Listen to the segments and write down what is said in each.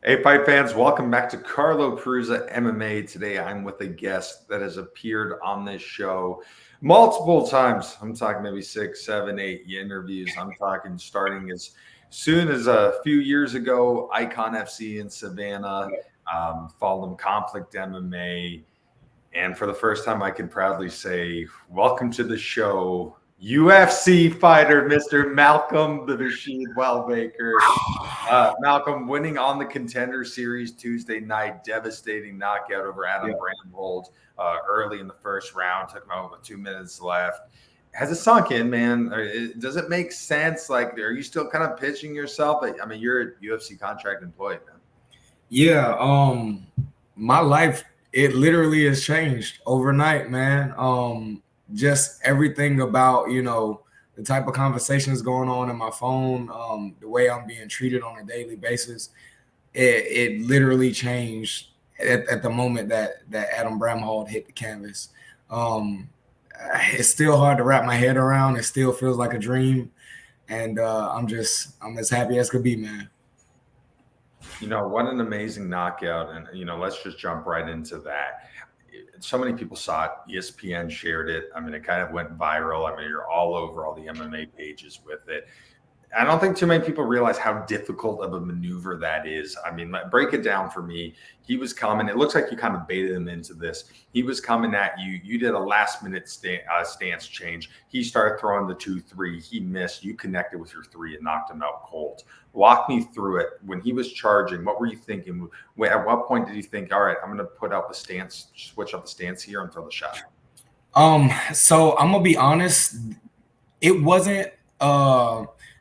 Hey, fight fans, welcome back to Carlo Cruza MMA. Today, I'm with a guest that has appeared on this show multiple times. I'm talking maybe 6, 7, 8 interviews. I'm talking starting as soon as a few years ago, Icon FC in Savannah, followed him Conflict MMA. And for the first time, I can proudly say, welcome to the show, UFC fighter, Mr. Malcolm the Machine Wellmaker. Malcolm winning on the Contender Series Tuesday night, devastating knockout over Adam Bramhald early in the first round. Took him out with 2 minutes left. Has it sunk in, man? Does it make sense? Like, are you still kind of pitching yourself? I mean, you're a UFC contract employee, man. Yeah, my life, it literally has changed overnight, man. Just everything about, the type of conversations going on in my phone, the way I'm being treated on a daily basis, it literally changed at the moment that Adam Bramhald hit the canvas. It's still hard to wrap my head around. It still feels like a dream. And I'm as happy as could be, man. What an amazing knockout. And, let's just jump right into that. So many people saw it. ESPN shared it. I mean, it kind of went viral. I mean, you're all over all the MMA pages with it. I don't think too many people realize how difficult of a maneuver that is. I mean, break it down for me. He was coming. It looks like you kind of baited him into this. He was coming at you. You did a last-minute stance change. He started throwing the 2-3. He missed. You connected with your 3 and knocked him out cold. Walk me through it. When he was charging, what were you thinking? At what point did you think, all right, I'm going to put out the stance, switch up the stance here and throw the shot? So I'm going to be honest. It wasn't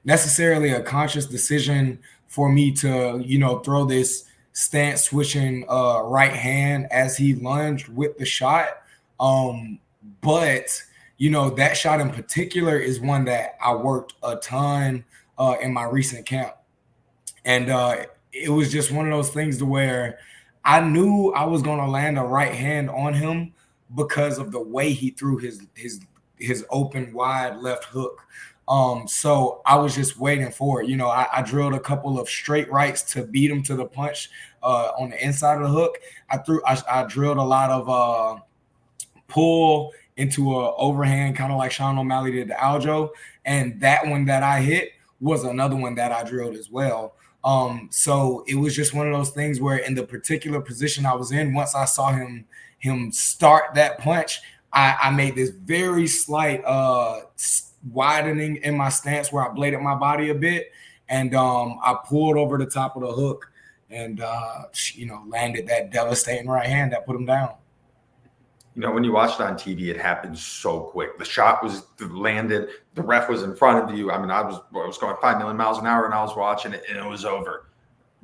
necessarily a conscious decision for me to, throw this stance switching right hand as he lunged with the shot. But, that shot in particular is one that I worked a ton in my recent camp. And it was just one of those things to where I knew I was going to land a right hand on him because of the way he threw his open wide left hook. So I was just waiting for it. I drilled a couple of straight rights to beat him to the punch on the inside of the hook. I drilled a lot of pull into a overhand, kind of like Sean O'Malley did to Aljo. And that one that I hit was another one that I drilled as well. So it was just one of those things where in the particular position I was in, once I saw him start that punch, I made this very slight widening in my stance where I bladed my body a bit, and I pulled over the top of the hook and landed that devastating right hand that put him down. When you watched it on TV, it happened so quick. The shot was landed. The ref was in front of you. I mean, I was going 5 million miles an hour, and I was watching it, and it was over.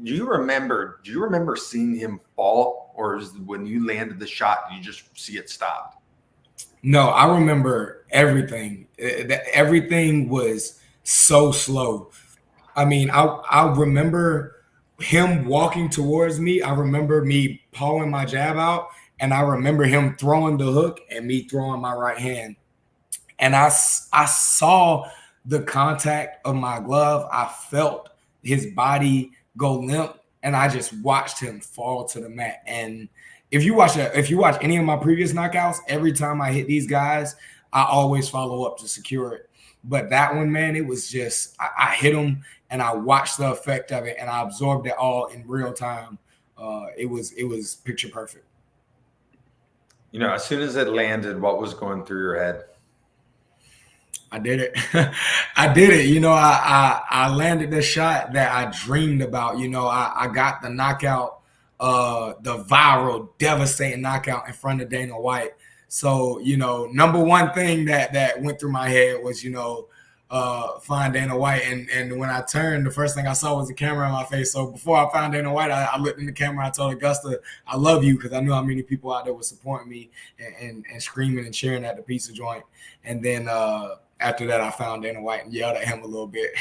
Do you remember seeing him fall, or is when you landed the shot, you just see it stopped? No, I remember everything. Everything was so slow. I mean, I remember him walking towards me. I remember me pulling my jab out, and I remember him throwing the hook and me throwing my right hand. And I saw the contact of my glove. I felt his body go limp, and I just watched him fall to the mat. And if you watch any of my previous knockouts, every time I hit these guys, I always follow up to secure it. But that one, man, it was just I hit him and I watched the effect of it and I absorbed it all in real time. It was picture perfect. As soon as it landed, what was going through your head? I did it. I did it. I landed the shot that I dreamed about. I got the knockout, the viral, devastating knockout in front of Dana White. So, number one thing that went through my head was, find Dana White. And when I turned, the first thing I saw was the camera in my face. So before I found Dana White, I looked in the camera. I told Augusta, I love you, because I knew how many people out there were supporting me and screaming and cheering at the pizza joint. And then after that, I found Dana White and yelled at him a little bit.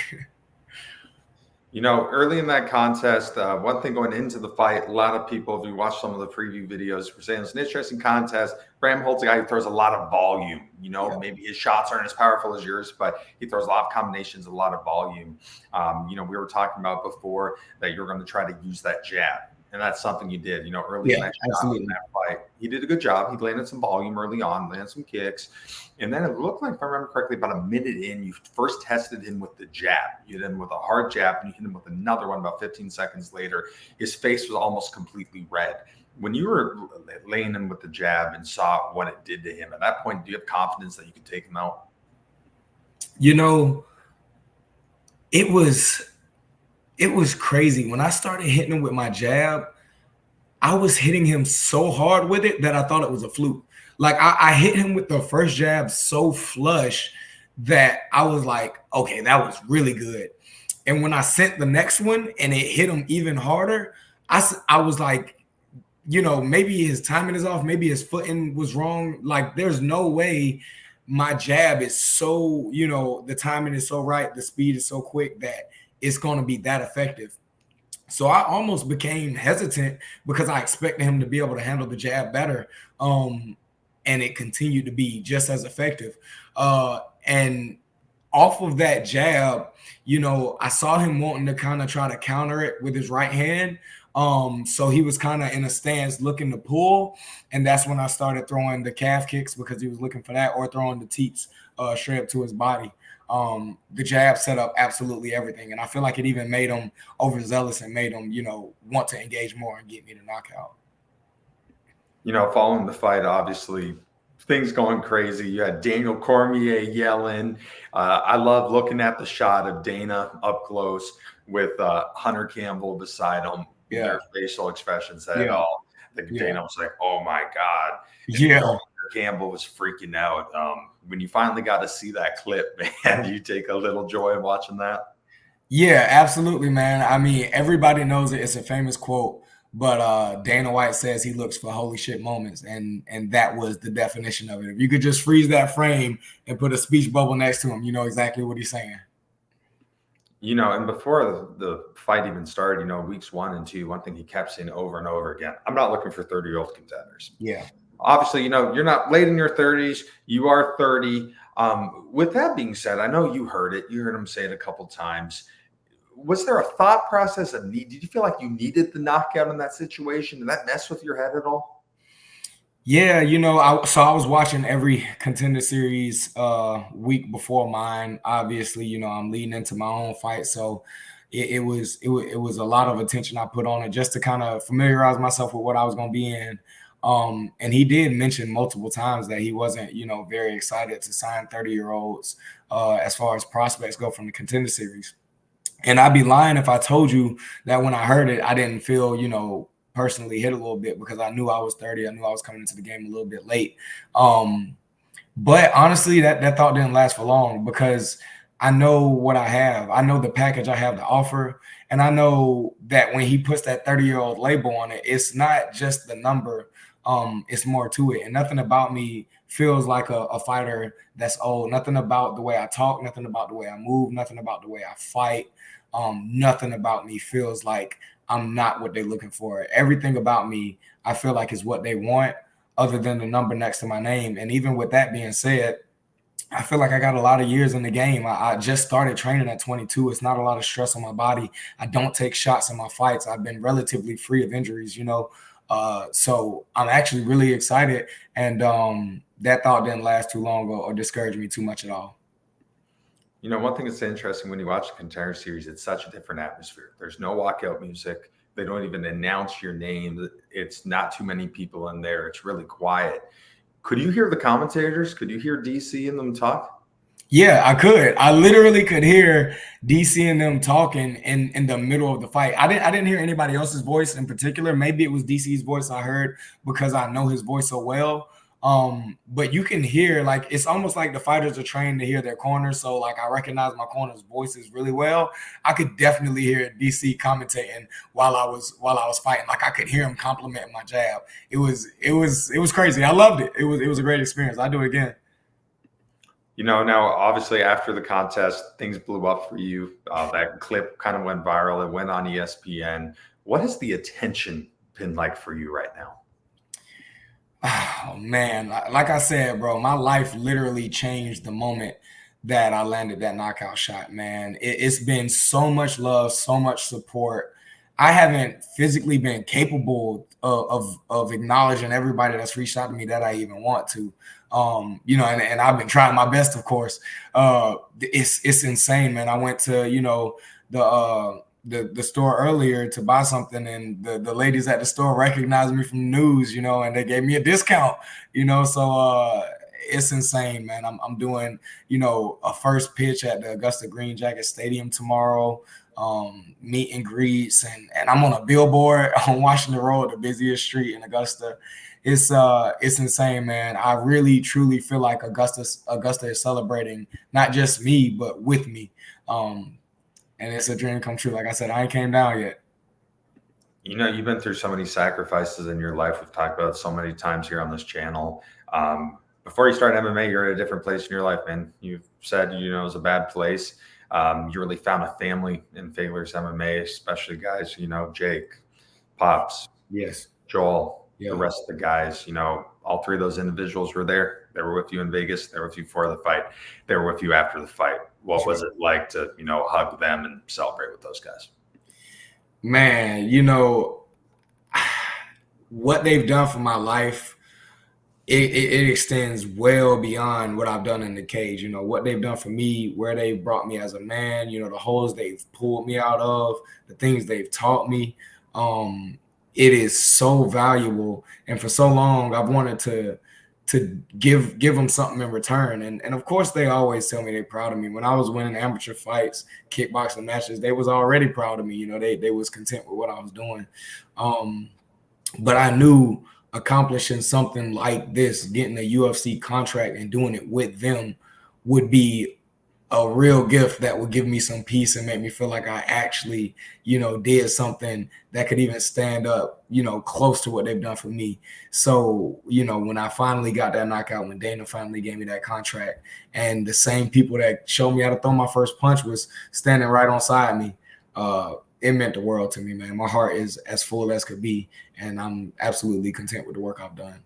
Early in that contest, one thing going into the fight, a lot of people, if you watch some of the preview videos, were saying it's an interesting contest. Bramhald's a guy who throws a lot of volume. Maybe his shots aren't as powerful as yours, but he throws a lot of combinations, a lot of volume. We were talking about before that you're going to try to use that jab. And that's something you did, early in that shot, in that fight. He did a good job. He landed some volume early on, landed some kicks. And then it looked like, if I remember correctly, about a minute in, you first tested him with the jab. You hit him with a hard jab, and you hit him with another one about 15 seconds later. His face was almost completely red. When you were laying him with the jab and saw what it did to him, at that point, do you have confidence that you could take him out? It was crazy. When I started hitting him with my jab, I was hitting him so hard with it that I thought it was a fluke. Like I hit him with the first jab so flush that I was like, okay, that was really good. And when I sent the next one and it hit him even harder, I was like, maybe his timing is off. Maybe his footing was wrong. Like there's no way my jab is so, the timing is so right. The speed is so quick that it's going to be that effective. So I almost became hesitant because I expected him to be able to handle the jab better. And it continued to be just as effective. And off of that jab, I saw him wanting to kind of try to counter it with his right hand. So he was kind of in a stance looking to pull. And that's when I started throwing the calf kicks because he was looking for that, or throwing the teeps straight up to his body. The jab set up absolutely everything. And I feel like it even made him overzealous and made him, want to engage more and get me the knockout. Following the fight, obviously, things going crazy. You had Daniel Cormier yelling. I love looking at the shot of Dana up close with Hunter Campbell beside him. Yeah. Their facial expressions said it all. Dana was like, oh, my God. And Campbell was freaking out. When you finally got to see that clip, man, you take a little joy in watching that? Yeah, absolutely, man. I mean, everybody knows it. It's a famous quote, but Dana White says he looks for holy shit moments, and that was the definition of it. If you could just freeze that frame and put a speech bubble next to him, you know exactly what he's saying. And before the fight even started, weeks 1 and 2, one thing he kept saying over and over again, I'm not looking for 30-year-old contenders. Yeah. Obviously, you're not late in your 30s. You are 30. With that being said, I know you heard it. You heard him say it a couple times. Was there a thought process of need? Did you feel like you needed the knockout in that situation? Did that mess with your head at all? Yeah, I was watching every Contender Series week before mine. Obviously, I'm leading into my own fight, so it was a lot of attention I put on it just to kind of familiarize myself with what I was going to be in. And he did mention multiple times that he wasn't, very excited to sign 30-year-olds as far as prospects go from the Contender Series. And I'd be lying if I told you that when I heard it, I didn't feel, personally hit a little bit, because I knew I was 30. I knew I was coming into the game a little bit late. But honestly, that thought didn't last for long, because I know what I have. I know the package I have to offer. And I know that when he puts that 30-year-old label on it, it's not just the number. It's more to it. And nothing about me feels like a fighter that's old. Nothing about the way I talk, nothing about the way I move, nothing about the way I fight. Nothing about me feels like I'm not what they're looking for. Everything about me, I feel like, is what they want, other than the number next to my name. And even with that being said, I feel like I got a lot of years in the game. I just started training at 22. It's not a lot of stress on my body. I don't take shots in my fights. I've been relatively free of injuries, so I'm actually really excited. And that thought didn't last too long or discourage me too much at all. One thing that's interesting when you watch the Contender Series, it's such a different atmosphere. There's no walkout music. They don't even announce your name. It's not too many people in there. It's really quiet. Could you hear the commentators? Could you hear DC and them talk? Yeah, I could. I literally could hear DC and them talking in the middle of the fight. I didn't hear anybody else's voice in particular. Maybe it was DC's voice I heard because I know his voice so well. But you can hear, like, it's almost like the fighters are trained to hear their corners. So like, I recognize my corner's voices really well. I could definitely hear DC commentating while I was fighting. Like, I could hear him complimenting my jab. It was crazy. I loved it. It was a great experience. I'd do it again. Now obviously after the contest, things blew up for you. That clip kind of went viral. It went on ESPN. What has the attention been like for you right now? Oh man, like I said, bro, my life literally changed the moment that I landed that knockout shot, man. It's been so much love, so much support. I haven't physically been capable of acknowledging everybody that's reached out to me that I even want to. And I've been trying my best, of course. It's insane, man. I went to, the store earlier to buy something, and the ladies at the store recognized me from the news, and they gave me a discount, so it's insane, man. I'm doing, a first pitch at the Augusta Green Jacket Stadium tomorrow, meet and greets, and I'm on a billboard on Washington Road, the busiest street in Augusta. It's insane, man. I really truly feel like Augusta is celebrating not just me, but with me. And it's a dream come true. Like I said, I ain't came down yet. You've been through so many sacrifices in your life. We've talked about it so many times here on this channel. Before you started MMA, you're at a different place in your life, man. You've said, it was a bad place. You really found a family in Fagler's MMA, especially guys, Jake, Pops, yes, Joel, the rest of the guys, all three of those individuals were there. They were with you in Vegas. They were with you before the fight. They were with you after the fight. What was it like to, hug them and celebrate with those guys? Man, what they've done for my life, it extends well beyond what I've done in the cage. What they've done for me, where they've brought me as a man, the holes they've pulled me out of, the things they've taught me. It is so valuable. And for so long, I've wanted to give them something in return. And of course, they always tell me they're proud of me. When I was winning amateur fights, kickboxing matches, they was already proud of me. They was content with what I was doing. But I knew accomplishing something like this, getting a UFC contract and doing it with them, would be a real gift that would give me some peace and make me feel like I actually, did something that could even stand up, close to what they've done for me. So, when I finally got that knockout, when Dana finally gave me that contract, and the same people that showed me how to throw my first punch was standing right on side me, it meant the world to me, man. My heart is as full as could be, and I'm absolutely content with the work I've done.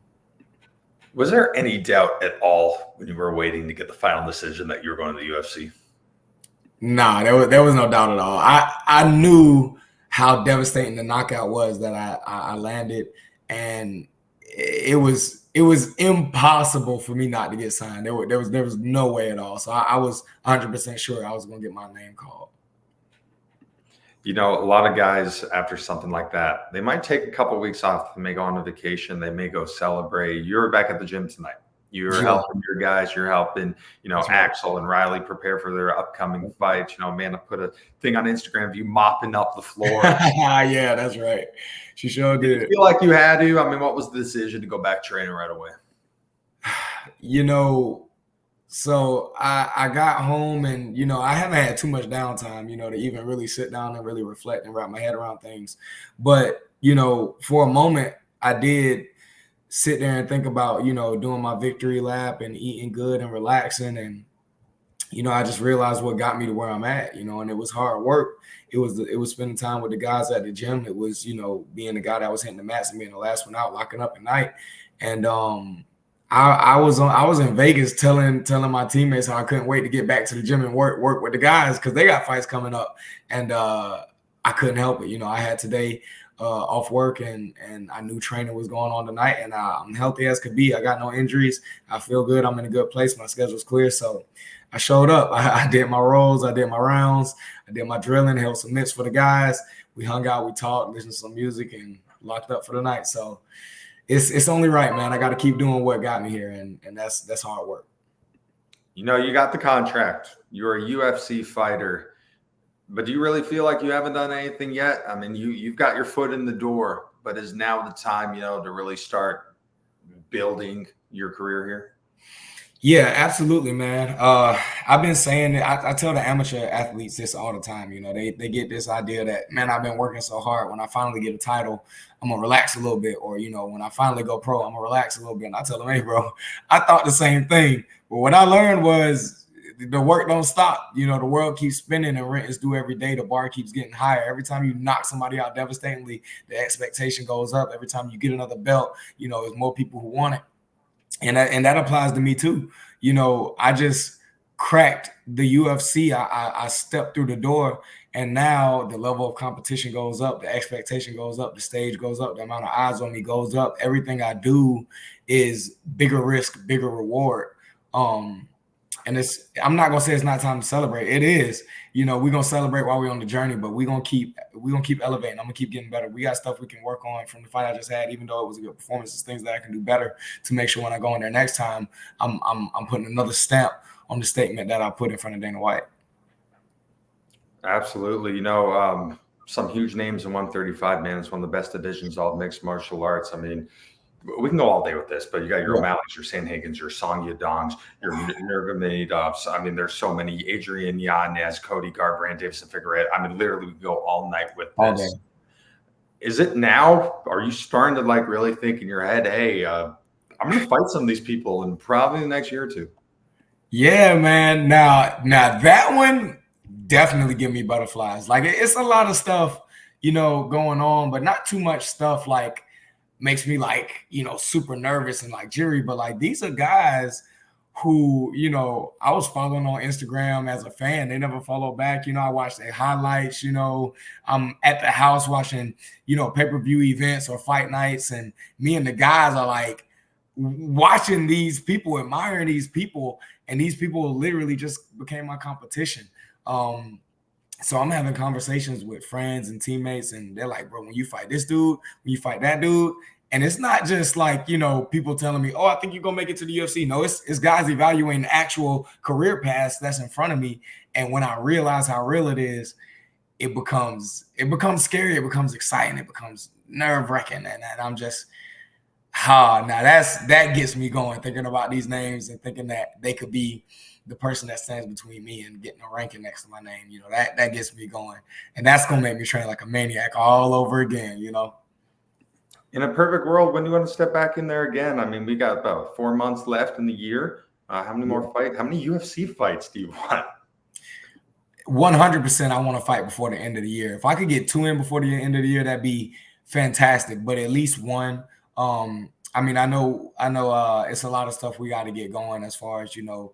Was there any doubt at all when you were waiting to get the final decision that you were going to the UFC? Nah, there was no doubt at all. I knew how devastating the knockout was that I landed, and it was impossible for me not to get signed. There was no way at all. So I was 100% sure I was going to get my name called. A lot of guys after something like that, they might take a couple of weeks off. They may go on a vacation. They may go celebrate. You're back at the gym tonight. You're helping your guys. You're helping, Axel and Riley prepare for their upcoming fights. Amanda put a thing on Instagram of you mopping up the floor. Yeah, that's right. She sure did. Did you feel like you had to? I mean, what was the decision to go back training right away? So I got home, and, I haven't had too much downtime, to even really sit down and really reflect and wrap my head around things. But, for a moment, I did sit there and think about, doing my victory lap and eating good and relaxing. And, I just realized what got me to where I'm at, and it was hard work. It was spending time with the guys at the gym. It was, being the guy that was hitting the mats and being the last one out, locking up at night. And, I was in Vegas telling my teammates how I couldn't wait to get back to the gym and work with the guys because they got fights coming up, and I couldn't help it. I had today off work, and I knew training was going on tonight, and I'm healthy as could be. I got no injuries. I feel good. I'm in a good place. My schedule's clear, so I showed up. I did my rolls. I did my rounds. I did my drilling. Held some mitts for the guys. We hung out. We talked, listened to some music, and locked up for the night. So. It's only right, man. I got to keep doing what got me here, and that's hard work. You got the contract. You're a UFC fighter, but do you really feel like you haven't done anything yet? I mean, you've got your foot in the door, but is now the time, to really start building your career here? Yeah, absolutely, man. I've been saying it. I tell the amateur athletes this all the time. You know, they get this idea that, man, I've been working so hard. When I finally get a title, I'm gonna relax a little bit. Or, you know, when I finally go pro, I'm gonna relax a little bit. And I tell them, hey, bro, I thought the same thing. But what I learned was the work don't stop. You know, the world keeps spinning and rent is due every day. The bar keeps getting higher. Every time you knock somebody out devastatingly, the expectation goes up. Every time you get another belt, you know, there's more people who want it. And that applies to me too. You know, I just cracked the UFC. I stepped through the door, and now the level of competition goes up, the expectation goes up, the stage goes up, the amount of eyes on me goes up. Everything I do is bigger risk, bigger reward. Um, and I'm not gonna say it's not time to celebrate. It is. You know, we're gonna celebrate while we're on the journey, but we're gonna keep elevating. I'm gonna keep getting better. We got stuff we can work on from the fight I just had, even though it was a good performance. There's things that I can do better to make sure when I go in there next time, I'm putting another stamp on the statement that I put in front of Dana White. Absolutely. You know, some huge names in 135, man. It's one of the best divisions, all mixed martial arts. I mean, we can go all day with this, but you got your O'Malley's, your Sandhagens, your Song Yadongs, your Nurmagomedovs. I mean, there's so many. Adrian Yanez, Cody Garbrandt, Davison Figueroa. I mean, literally, we could go all night with this. Is it now? Are you starting to like really think in your head, hey, I'm going to fight some of these people in probably the next year or two? Yeah, man. Now that one definitely give me butterflies. Like it's a lot of stuff, you know, going on, but not too much stuff like makes me like, you know, super nervous and like jittery. But like these are guys who, you know, I was following on Instagram as a fan. They never follow back. You know, I watch their highlights. You know, I'm at the house watching, you know, pay-per-view events or fight nights, and me and the guys are like watching these people, admiring these people, and these people literally just became my competition. So I'm having conversations with friends and teammates, and they're like, bro, when you fight this dude, when you fight that dude, and it's not just like, you know, people telling me, oh, I think you're going to make it to the UFC. No, it's guys evaluating actual career paths that's in front of me. And when I realize how real it is, it becomes scary. It becomes exciting. It becomes nerve wracking. And I'm just, now that gets me going, thinking about these names and thinking that they could be the person that stands between me and getting a ranking next to my name. You know, that gets me going. And that's going to make me train like a maniac all over again, you know. In a perfect world, when do you want to step back in there again? I mean, we got about 4 months left in the year. How many more fights? How many UFC fights do you want? 100%. I want to fight before the end of the year. If I could get 2 in before the end of the year, that'd be fantastic. But at least 1. I mean, I know it's a lot of stuff we got to get going as far as, you know,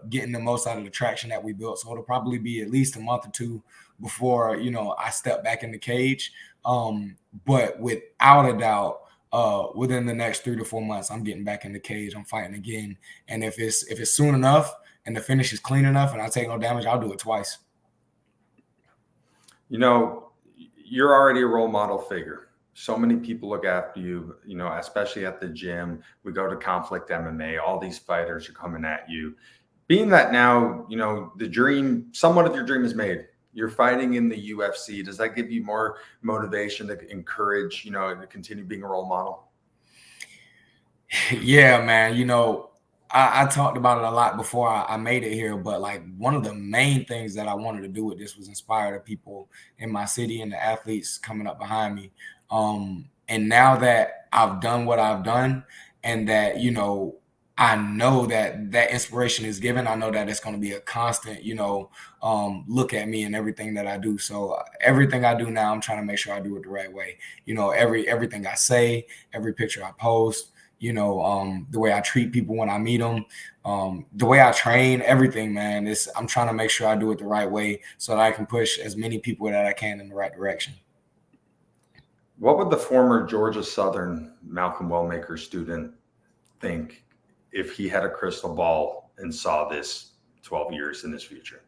getting the most out of the traction that we built. So it'll probably be at least a month or 2 before, you know, I step back in the cage. But without a doubt, within the next 3 to 4 months, I'm getting back in the cage. I'm fighting again. And if it's soon enough and the finish is clean enough and I take no damage, I'll do it twice. You know, you're already a role model figure. So many people look after you, you know, especially at the gym. We go to Conflict MMA. All these fighters are coming at you. Being that now, you know, the dream, somewhat of your dream is made. You're fighting in the UFC. Does that give you more motivation to encourage, you know, to continue being a role model? Yeah, man. You know, I talked about it a lot before I made it here, but like one of the main things that I wanted to do with this was inspire the people in my city and the athletes coming up behind me. And now that I've done what I've done, and that, you know, I know that inspiration is given, I know that it's going to be a constant, you know, look at me and everything that I do. So everything I do now, I'm trying to make sure I do it the right way. You know, everything I say, every picture I post, you know, the way I treat people when I meet them, the way I train, everything, man. I'm trying to make sure I do it the right way so that I can push as many people that I can in the right direction. What would the former Georgia Southern Malcolm Wellmaker student think if he had a crystal ball and saw this 12 years in his future?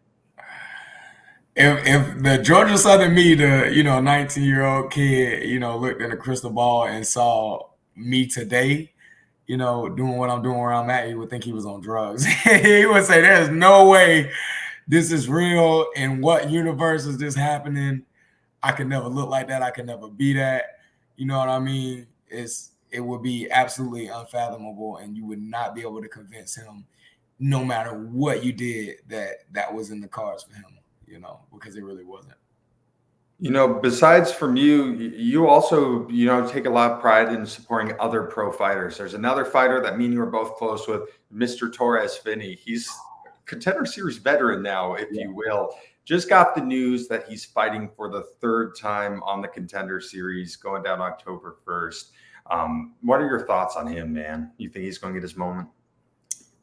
If the Georgia Southern me, the, you know, 19-year-old kid, you know, looked in a crystal ball and saw me today, you know, doing what I'm doing where I'm at, he would think he was on drugs. He would say, there's no way this is real. In what universe is this happening? I could never look like that. I could never be that. You know what I mean? It would be absolutely unfathomable, and you would not be able to convince him no matter what you did, that was in the cards for him, because it really wasn't. Besides from you, you also, take a lot of pride in supporting other pro fighters. There's another fighter that me and you are both close with, Mr. Torrez Finney. He's Contender Series veteran now, if you will. Just got the news that he's fighting for the third time on the Contender Series going down October 1st. What are your thoughts on him, man? You think he's going to get his moment?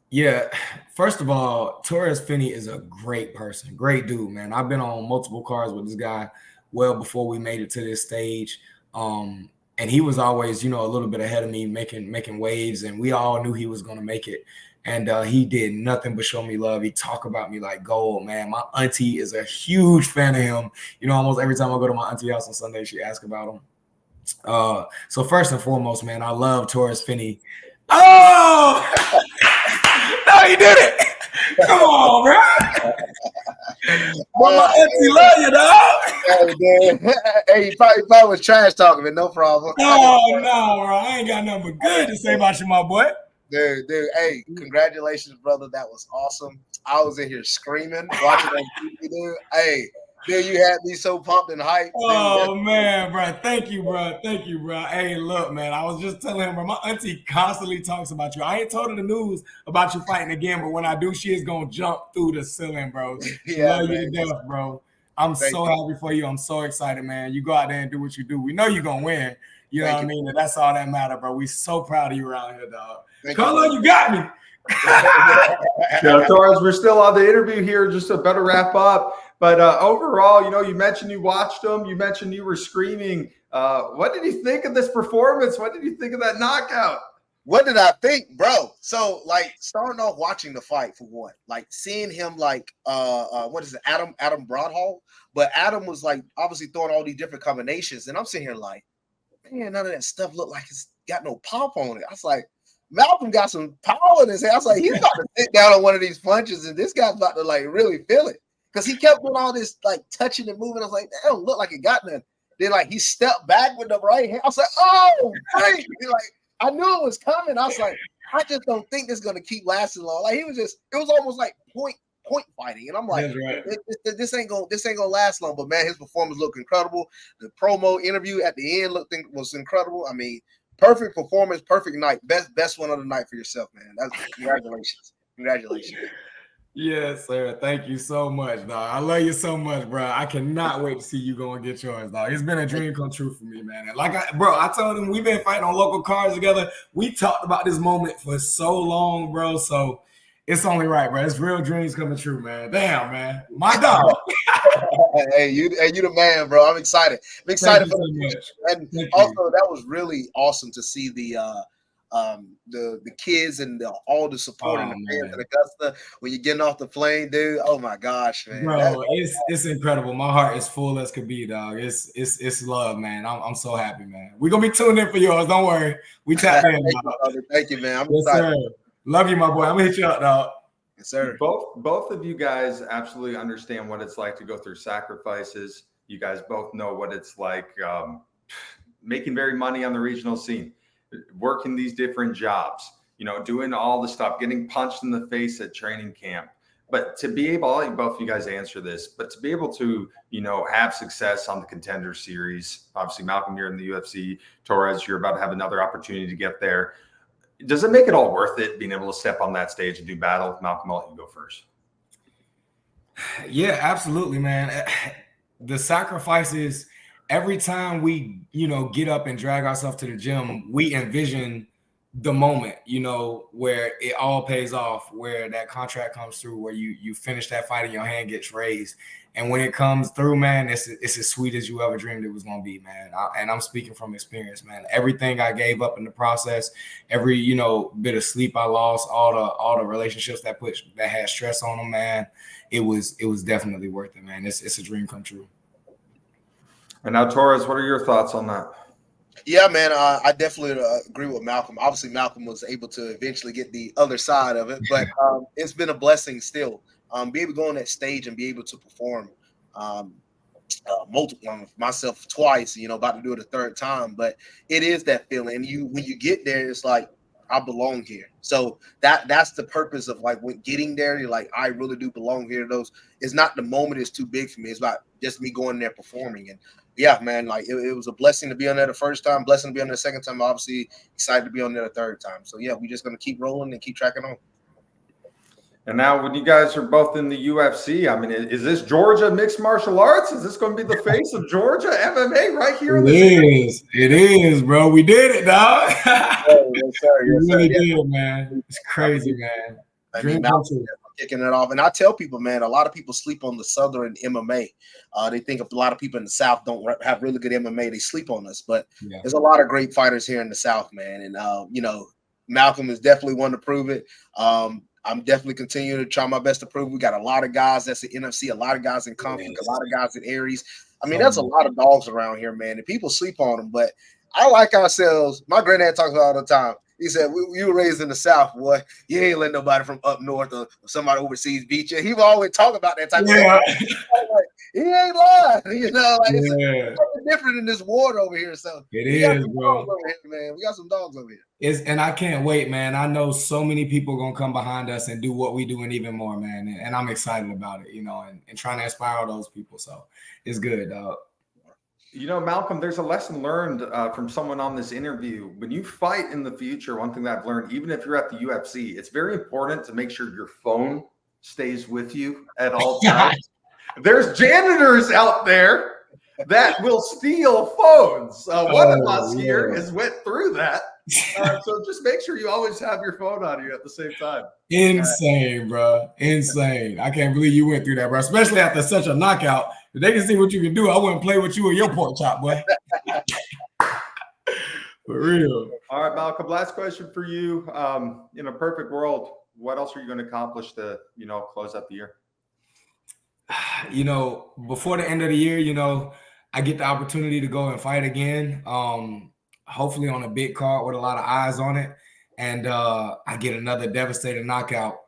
Yeah, first of all, Torrez Finney is a great person, great dude, man. I've been on multiple cards with this guy well before we made it to this stage. And he was always, a little bit ahead of me, making waves, and we all knew he was going to make it. And he did nothing but show me love. He talked about me like gold, man. My auntie is a huge fan of him. Almost every time I go to my auntie house on Sunday, she asks about him. So first and foremost, man, I love Torrez Finney. Oh, no, he did it. Come on, bro. Well, my auntie love you, dog. Hey, he probably was trash talking, but no problem. No, bro. I ain't got nothing but good to say about you, my boy. Dude, hey, congratulations, brother. That was awesome. I was in here screaming, watching on TV, dude. Hey, dude, you had me so pumped and hyped. Oh, man, bro. Thank you, bro. Hey, look, man, I was just telling him, bro, my auntie constantly talks about you. I ain't told her the news about you fighting again, but when I do, she is going to jump through the ceiling, bro. Love you to death, bro. I'm so happy for you. I'm so excited, man. You go out there and do what you do. We know you're going to win. You know what I mean? And that's all that matters, bro. We so proud of you around here, dog. Carlo, you got me. Torrez, we're still on the interview here, just to better wrap up. But overall, you mentioned you watched them. You mentioned you were screaming. What did you think of this performance? What did you think of that knockout? What did I think, bro? So, starting off watching the fight for one, seeing him, what is it, Adam Bramhald? But Adam was obviously throwing all these different combinations, and I'm sitting here man, none of that stuff looked like it's got no pop on it. I was like, Malcolm got some power in his head. I was like, he's about to sit down on one of these punches, and this guy's about to really feel it. Because he kept doing all this touching and moving. I was like, that don't look like it got nothing. Then he stepped back with the right hand. I was like, oh, great. I knew it was coming. I was like, I just don't think this is gonna keep lasting long. It was almost like point fighting. And I'm like, right. this ain't gonna last long. But man, his performance looked incredible. The promo interview at the end was incredible. I mean, perfect performance, perfect night. Best one of the night for yourself, man. Congratulations. Yes, sir. Thank you so much, dog. I love you so much, bro. I cannot wait to see you go and get yours, dog. It's been a dream come true for me, man. And I told him we've been fighting on local cards together. We talked about this moment for so long, bro. So it's only right, bro. It's real dreams coming true, man. Damn, man. My dog. Hey, you the man, bro. I'm excited. I'm excited for the future. And also, that was really awesome to see the kids and all the support and the fans in Augusta when you're getting off the plane, dude. Oh my gosh, man, bro, it's incredible. My heart is full as could be, dog. It's love, man. I'm so happy, man. We're gonna be tuned in for yours. Don't worry. We tap in. Thank you, man. I'm excited. Sir. Love you, my boy. I'm gonna hit you up, dog. Yes, sir. Both of you guys absolutely understand what it's like to go through sacrifices. You guys both know what it's like making very money on the regional scene, working these different jobs, doing all the stuff, getting punched in the face at training camp. But to be able, I'll let both of you guys answer this, but to be able to, have success on the Contender Series, obviously Malcolm, you're in the UFC, Torrez, you're about to have another opportunity to get there. Does it make it all worth it being able to step on that stage and do battle? Malcolm, I'll let you go first. Yeah, absolutely, man. The sacrifices, every time we, get up and drag ourselves to the gym, we envision the moment, where it all pays off, where that contract comes through, where you finish that fight and your hand gets raised. And when it comes through, man, it's as sweet as you ever dreamed it was going to be, man. And I'm speaking from experience, man. Everything I gave up in the process, every, bit of sleep I lost, all the relationships that had stress on them, man, it was definitely worth it, man. It's a dream come true. And now, Torrez, what are your thoughts on that? Yeah, man, I definitely agree with Malcolm. Obviously, Malcolm was able to eventually get the other side of it, but it's been a blessing still. Be able to go on that stage and be able to perform multiple myself twice, about to do it a third time. But it is that feeling. And when you get there, it's like, I belong here. So that's the purpose of like when getting there. You're like, I really do belong here. Those it's not the moment is too big for me. It's about just me going there performing. And yeah, man, like it was a blessing to be on there the first time, blessing to be on there the second time. Obviously excited to be on there the third time. So yeah, we're just gonna keep rolling and keep tracking on. And now, when you guys are both in the UFC, I mean, is this Georgia mixed martial arts? Is this going to be the face of Georgia MMA right here? It is, bro. We did it, dog. Yes, sir. We really did, man. It's crazy, man. I mean, kicking it off, and I tell people, man, a lot of people sleep on the Southern MMA. They think a lot of people in the South don't have really good MMA. They sleep on us, but there's a lot of great fighters here in the South, man. And you know, Malcolm is definitely one to prove it. I'm definitely continuing to try my best to prove. We got a lot of guys that's in NFC, a lot of guys in Conflict, a lot of guys in Aries. I mean, there's a lot of dogs around here, man, and people sleep on them. But I like ourselves. My granddad talks about it all the time. He said, you were raised in the South, boy. You ain't let nobody from up north or somebody overseas beat you. He would always talk about that type of stuff. Like, he ain't lying. You know, like it's different in this ward over here. So it is, bro. Over here, man. We got some dogs over here. And I can't wait, man. I know so many people are going to come behind us and do what we do and even more, man. And I'm excited about it, you know, and trying to inspire all those people. So it's good, dog. You know, Malcolm, there's a lesson learned from someone on this interview. When you fight in the future, one thing that I've learned, even if you're at the UFC, it's very important to make sure your phone stays with you at all times. There's janitors out there that will steal phones. One of us here has went through that. So just make sure you always have your phone on you at the same time. Insane, bro. Insane. I can't believe you went through that, bro. Especially after such a knockout. If they can see what you can do, I wouldn't play with you or your pork chop, boy. For real. All right, Malcolm, last question for you. In a perfect world, what else are you going to accomplish to, you know, close out the year? You know, before the end of the year, you know, I get the opportunity to go and fight again. Hopefully on a big card with a lot of eyes on it. And I get another devastating knockout.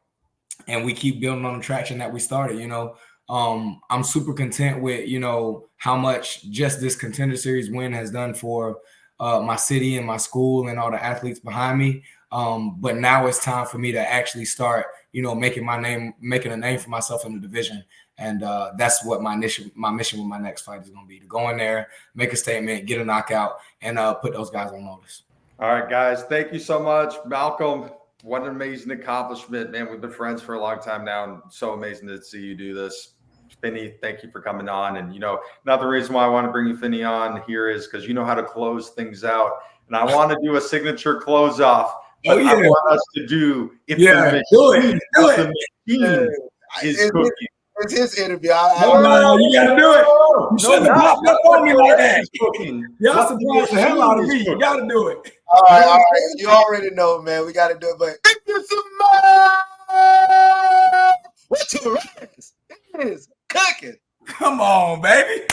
And we keep building on the traction that we started, you know. I'm super content with, you know, how much just this Contender Series win has done for my city and my school and all the athletes behind me. But now it's time for me to actually start, you know, making a name for myself in the division. And that's what my mission with my next fight is going to be, to go in there, make a statement, get a knockout, and put those guys on notice. All right, guys. Thank you so much. Malcolm, what an amazing accomplishment, man. We've been friends for a long time now, and so amazing to see you do this. Finney, thank you for coming on. And, you know, another reason why I want to bring you, Finney, on here is because you know how to close things out. And I want to do a signature close off. I want us to do do it. Is cooking. It's his interview. No, you got to do it. You shouldn't have popped up on me like that. Y'all surprised the hell out of me. You got to do it. All right. You already know, man. We got to do it. But what's your rest? It is cooking. Come on, baby.